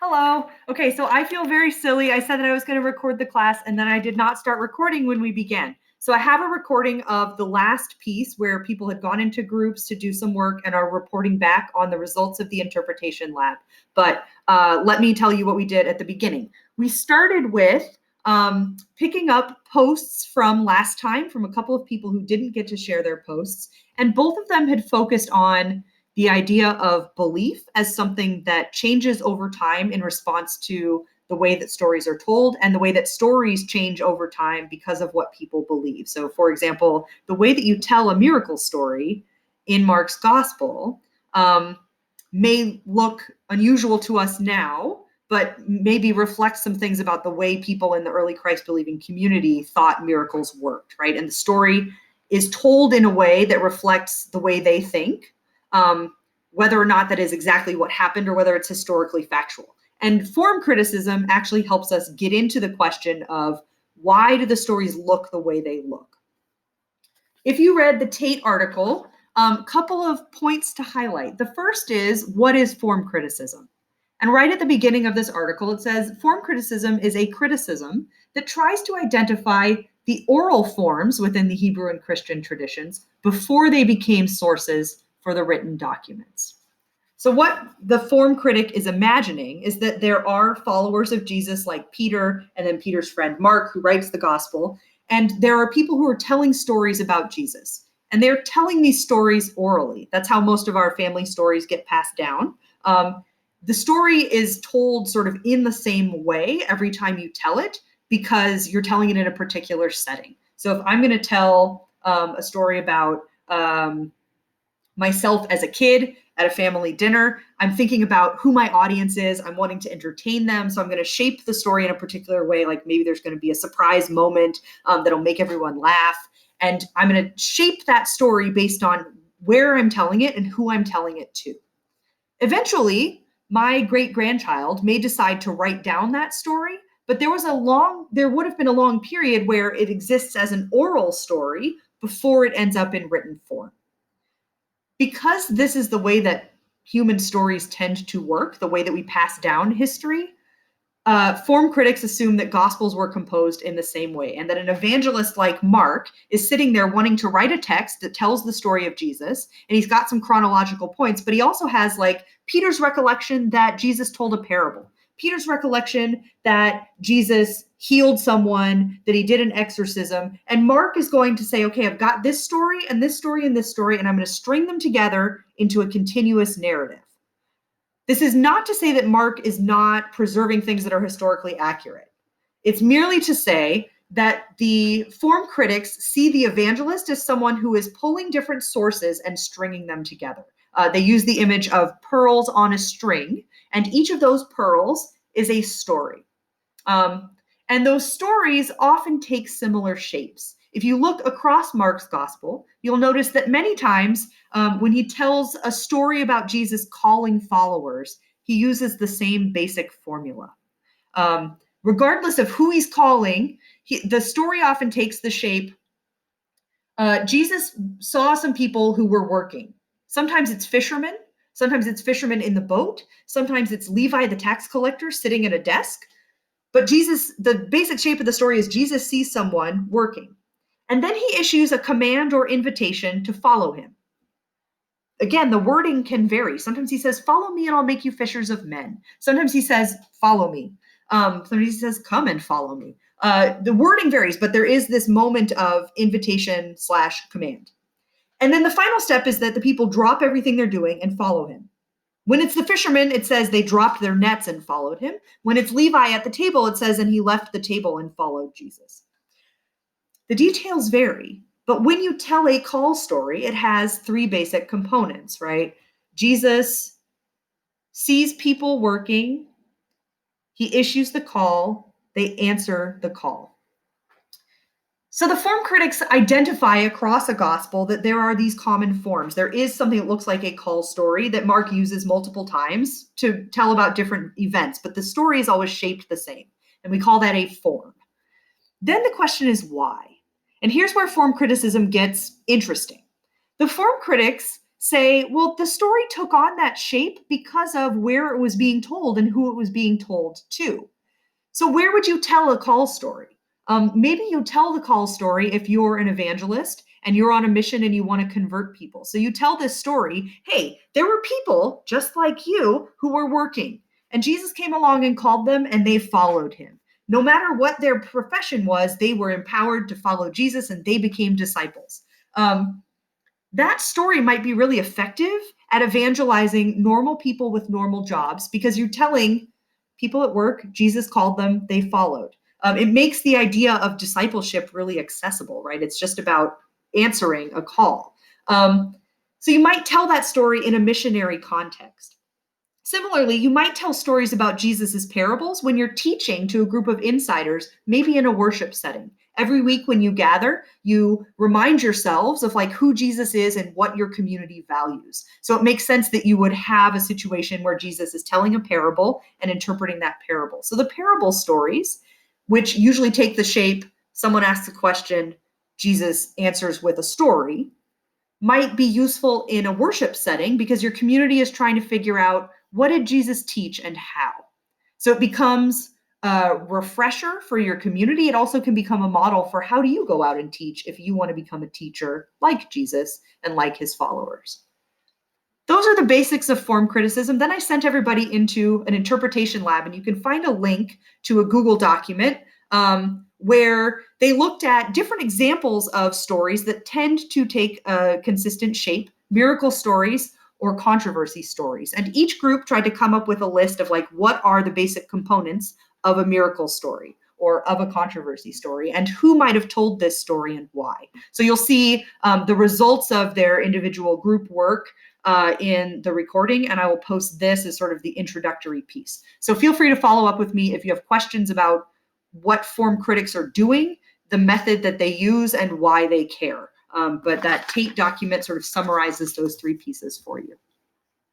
Hello. Okay, so I feel very silly. I said that I was going to record the class and then I did not start recording when we began. So I have a recording of the last piece where people had gone into groups to do some work and are reporting back on the results of the interpretation lab. But let me tell you what we did at the beginning. We started with picking up posts from last time from a couple of people who didn't get to share their posts. And both of them had focused on the idea of belief as something that changes over time in response to the way that stories are told and the way that stories change over time because of what people believe. So, for example, the way that you tell a miracle story in Mark's gospel may look unusual to us now, but maybe reflects some things about the way people in the early Christ-believing community thought miracles worked, right? And the story is told in a way that reflects the way they think. Whether or not that is exactly what happened or whether it's historically factual. And form criticism actually helps us get into the question of why do the stories look the way they look? If you read the Tate article, a couple of points to highlight. The first is, what is form criticism? And right at the beginning of this article, it says, form criticism is a criticism that tries to identify the oral forms within the Hebrew and Christian traditions before they became sources for the written documents. So what the form critic is imagining is that there are followers of Jesus like Peter and then Peter's friend Mark, who writes the gospel, and there are people who are telling stories about Jesus. And they're telling these stories orally. That's how most of our family stories get passed down. The story is told sort of in the same way every time you tell it because you're telling it in a particular setting. So if I'm going to tell a story about myself as a kid at a family dinner, I'm thinking about who my audience is. I'm wanting to entertain them. So I'm going to shape the story in a particular way. Like maybe there's going to be a surprise moment that'll make everyone laugh. And I'm going to shape that story based on where I'm telling it and who I'm telling it to. Eventually, my great-grandchild may decide to write down that story, but there would have been a long period where it exists as an oral story before it ends up in written form. Because this is the way that human stories tend to work, the way that we pass down history, form critics assume that gospels were composed in the same way, and that an evangelist like Mark is sitting there wanting to write a text that tells the story of Jesus, and he's got some chronological points, but he also has like Peter's recollection that Jesus told a parable, Peter's recollection that Jesus healed someone, that he did an exorcism, and Mark is going to say, okay, I've got this story and this story and this story, and I'm going to string them together into a continuous narrative. This is not to say that Mark is not preserving things that are historically accurate. It's merely to say that the form critics see the evangelist as someone who is pulling different sources and stringing them together. They use the image of pearls on a string, and each of those pearls is a story. And those stories often take similar shapes. If you look across Mark's gospel, you'll notice that many times when he tells a story about Jesus calling followers, he uses the same basic formula. Regardless of who he's calling, the story often takes the shape. Jesus saw some people who were working. Sometimes it's fishermen. Sometimes it's fishermen in the boat. Sometimes it's Levi, the tax collector, sitting at a desk. But the basic shape of the story is Jesus sees someone working. And then he issues a command or invitation to follow him. Again, the wording can vary. Sometimes he says, follow me and I'll make you fishers of men. Sometimes he says, follow me. Sometimes he says, come and follow me. The wording varies, but there is this moment of invitation / command. And then the final step is that the people drop everything they're doing and follow him. When it's the fishermen, it says they dropped their nets and followed him. When it's Levi at the table, it says, and he left the table and followed Jesus. The details vary, but when you tell a call story, it has three basic components, right? Jesus sees people working, he issues the call, they answer the call. So the form critics identify across a gospel that there are these common forms. There is something that looks like a call story that Mark uses multiple times to tell about different events, but the story is always shaped the same, and we call that a form. Then the question is why? And here's where form criticism gets interesting. The form critics say, well, the story took on that shape because of where it was being told and who it was being told to. So where would you tell a call story? Maybe you tell the call story if you're an evangelist and you're on a mission and you want to convert people. So you tell this story, hey, there were people just like you who were working, and Jesus came along and called them, and they followed him. No matter what their profession was, they were empowered to follow Jesus, and they became disciples. That story might be really effective at evangelizing normal people with normal jobs because you're telling people at work, Jesus called them, they followed. It makes the idea of discipleship really accessible, right? It's just about answering a call. So you might tell that story in a missionary context. Similarly, you might tell stories about Jesus's parables when you're teaching to a group of insiders, maybe in a worship setting. Every week when you gather, you remind yourselves of like who Jesus is and what your community values. So it makes sense that you would have a situation where Jesus is telling a parable and interpreting that parable. So the parable stories, which usually take the shape, someone asks a question, Jesus answers with a story, might be useful in a worship setting because your community is trying to figure out what did Jesus teach and how. So it becomes a refresher for your community. It also can become a model for how do you go out and teach if you want to become a teacher like Jesus and like his followers. Those are the basics of form criticism. Then I sent everybody into an interpretation lab, and you can find a link to a Google document where they looked at different examples of stories that tend to take a consistent shape, miracle stories or controversy stories. And each group tried to come up with a list of like, what are the basic components of a miracle story or of a controversy story, and who might have told this story and why. So you'll see the results of their individual group work in the recording, and I will post this as sort of the introductory piece. So feel free to follow up with me if you have questions about what form critics are doing, the method that they use, and why they care. But that Tate document sort of summarizes those three pieces for you.